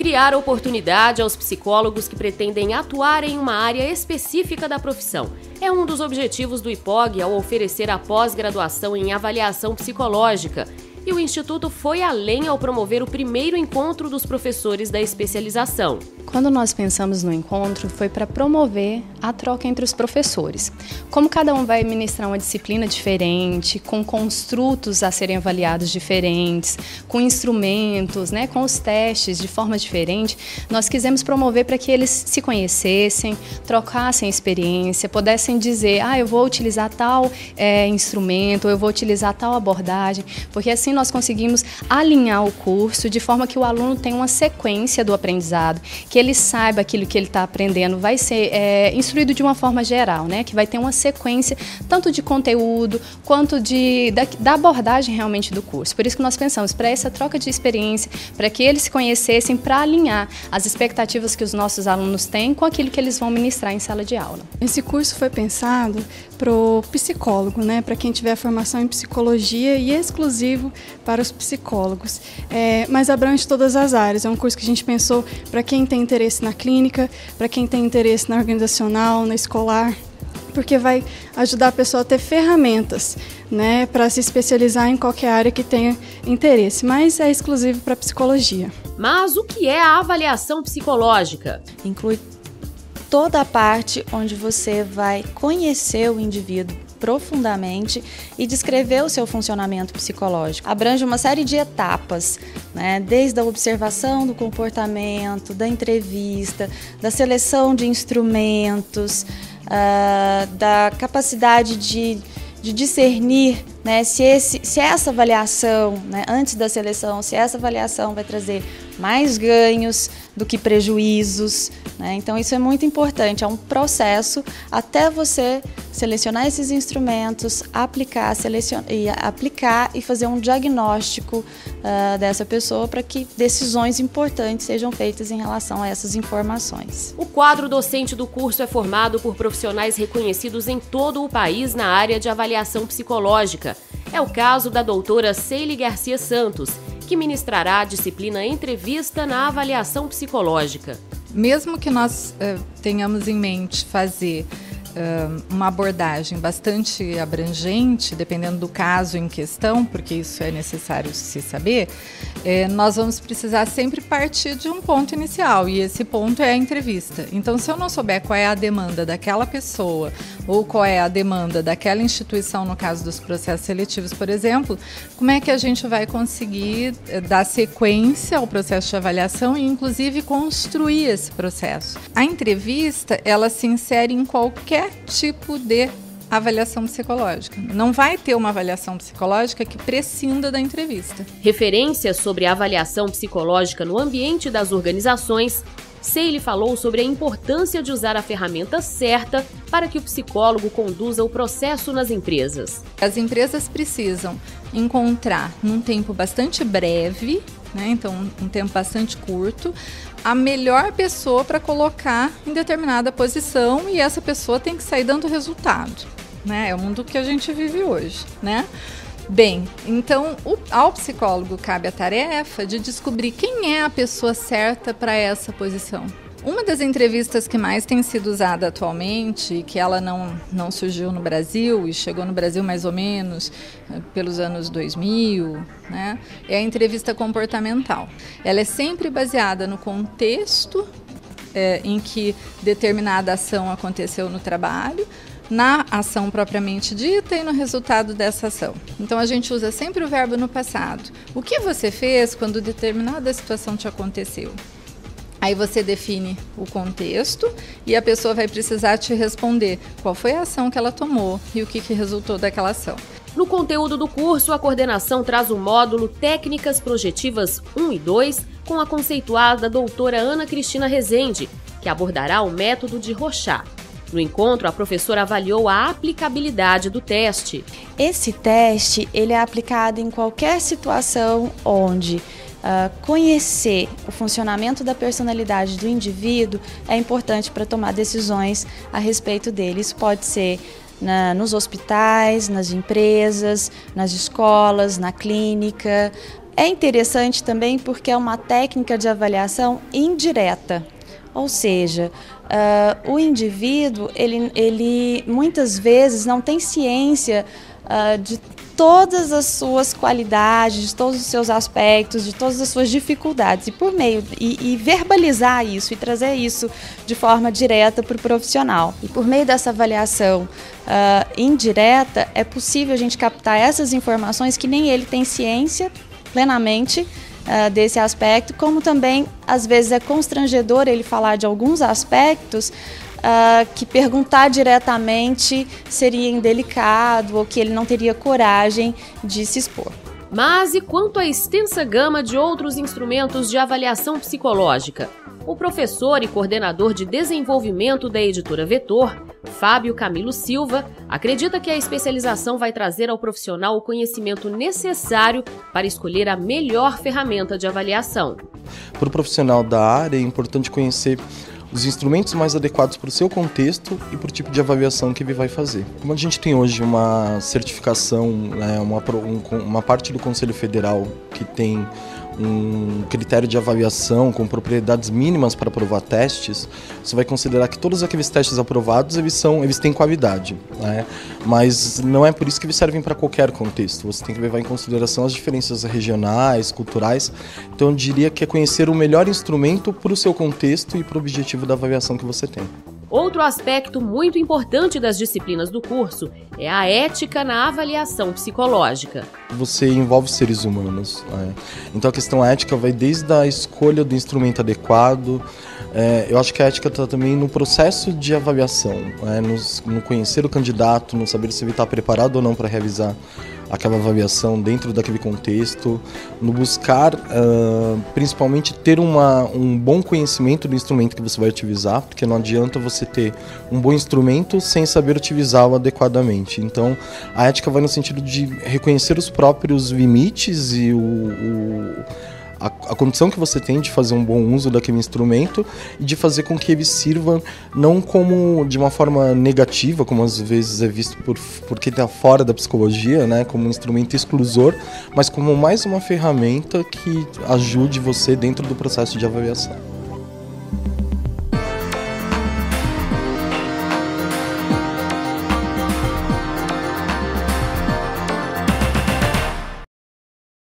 Criar oportunidade aos psicólogos que pretendem atuar em uma área específica da profissão é um dos objetivos do IPOG ao oferecer a pós-graduação em avaliação psicológica. E o Instituto foi além ao promover o primeiro encontro dos professores da especialização. Quando nós pensamos no encontro, foi para promover a troca entre os professores. Como cada um vai ministrar uma disciplina diferente, com construtos a serem avaliados diferentes, com instrumentos, com os testes de forma diferente, nós quisemos promover para que eles se conhecessem, trocassem experiência, pudessem dizer, eu vou utilizar tal instrumento, eu vou utilizar tal abordagem, porque assim nós conseguimos alinhar o curso de forma que o aluno tenha uma sequência do aprendizado, que ele saiba aquilo que ele está aprendendo, vai ser instruído de uma forma geral, que vai ter uma sequência tanto de conteúdo quanto da abordagem realmente do curso. Por isso que nós pensamos para essa troca de experiência, para que eles se conhecessem, para alinhar as expectativas que os nossos alunos têm com aquilo que eles vão ministrar em sala de aula. Esse curso foi pensado para o psicólogo, para quem tiver formação em psicologia e exclusivo para os psicólogos, mas abrange todas as áreas. É um curso que a gente pensou para quem tem interesse na clínica, para quem tem interesse na organizacional, na escolar, porque vai ajudar a pessoa a ter ferramentas, para se especializar em qualquer área que tenha interesse, mas é exclusivo para psicologia. Mas o que é a avaliação psicológica? Inclui toda a parte onde você vai conhecer o indivíduo profundamente e descrever o seu funcionamento psicológico. Abrange uma série de etapas, desde a observação do comportamento, da entrevista, da seleção de instrumentos, da capacidade de discernir se essa avaliação, antes da seleção, se essa avaliação vai trazer mais ganhos do que prejuízos. Então isso é muito importante, é um processo até você selecionar esses instrumentos, aplicar e fazer um diagnóstico dessa pessoa para que decisões importantes sejam feitas em relação a essas informações. O quadro docente do curso é formado por profissionais reconhecidos em todo o país na área de avaliação psicológica. É o caso da doutora Ceile Garcia Santos, que ministrará a disciplina Entrevista na Avaliação Psicológica. Mesmo que nós tenhamos em mente fazer uma abordagem bastante abrangente, dependendo do caso em questão, porque isso é necessário se saber, nós vamos precisar sempre partir de um ponto inicial, e esse ponto é a entrevista. Então, se eu não souber qual é a demanda daquela pessoa, ou qual é a demanda daquela instituição, no caso dos processos seletivos, por exemplo, como é que a gente vai conseguir dar sequência ao processo de avaliação e, inclusive, construir esse processo? A entrevista, ela se insere em qualquer tipo de avaliação psicológica. Não vai ter uma avaliação psicológica que prescinda da entrevista. Referências sobre a avaliação psicológica no ambiente das organizações, Ceile falou sobre a importância de usar a ferramenta certa para que o psicólogo conduza o processo nas empresas. As empresas precisam encontrar, num tempo bastante breve, então um tempo bastante curto, a melhor pessoa para colocar em determinada posição, e essa pessoa tem que sair dando resultado. É o mundo que a gente vive hoje. Bem, então ao psicólogo cabe a tarefa de descobrir quem é a pessoa certa para essa posição. Uma das entrevistas que mais tem sido usada atualmente, que ela não surgiu no Brasil e chegou no Brasil mais ou menos pelos anos 2000, é a entrevista comportamental. Ela é sempre baseada no contexto em que determinada ação aconteceu no trabalho, na ação propriamente dita e no resultado dessa ação. Então a gente usa sempre o verbo no passado. O que você fez quando determinada situação te aconteceu? Aí você define o contexto e a pessoa vai precisar te responder qual foi a ação que ela tomou e o que resultou daquela ação. No conteúdo do curso, a coordenação traz o módulo Técnicas Projetivas 1 e 2 com a conceituada doutora Ana Cristina Rezende, que abordará o método de Rorschach. No encontro, a professora avaliou a aplicabilidade do teste. Esse teste ele é aplicado em qualquer situação onde conhecer o funcionamento da personalidade do indivíduo é importante para tomar decisões a respeito dele. Isso pode ser nos hospitais, nas empresas, nas escolas, na clínica. É interessante também porque é uma técnica de avaliação indireta, ou seja, o indivíduo, ele muitas vezes não tem ciência de todas as suas qualidades, de todos os seus aspectos, de todas as suas dificuldades. E por meio e verbalizar isso e trazer isso de forma direta para o profissional. E por meio dessa avaliação indireta, é possível a gente captar essas informações que nem ele tem ciência plenamente desse aspecto, como também às vezes é constrangedor ele falar de alguns aspectos que perguntar diretamente seria indelicado ou que ele não teria coragem de se expor. Mas e quanto à extensa gama de outros instrumentos de avaliação psicológica? O professor e coordenador de desenvolvimento da editora Vetor, Fábio Camilo Silva, acredita que a especialização vai trazer ao profissional o conhecimento necessário para escolher a melhor ferramenta de avaliação. Para o profissional da área é importante conhecer os instrumentos mais adequados para o seu contexto e para o tipo de avaliação que ele vai fazer. Como a gente tem hoje uma certificação, uma parte do Conselho Federal que tem um critério de avaliação com propriedades mínimas para aprovar testes, você vai considerar que todos aqueles testes aprovados eles têm qualidade, né? Mas não é por isso que eles servem para qualquer contexto. Você tem que levar em consideração as diferenças regionais, culturais. Então eu diria que é conhecer o melhor instrumento para o seu contexto e para o objetivo da avaliação que você tem. Outro aspecto muito importante das disciplinas do curso é a ética na avaliação psicológica. Você envolve seres humanos, né? Então a questão ética vai desde a escolha do instrumento adequado. Eu acho que a ética está também no processo de avaliação, no conhecer o candidato, no saber se ele está preparado ou não para realizar aquela avaliação dentro daquele contexto, no buscar principalmente ter um bom conhecimento do instrumento que você vai utilizar, porque não adianta você ter um bom instrumento sem saber utilizá-lo adequadamente. Então a ética vai no sentido de reconhecer os próprios limites e a condição que você tem de fazer um bom uso daquele instrumento e de fazer com que ele sirva não como de uma forma negativa, como às vezes é visto por quem está fora da psicologia, né, como um instrumento exclusor, mas como mais uma ferramenta que ajude você dentro do processo de avaliação.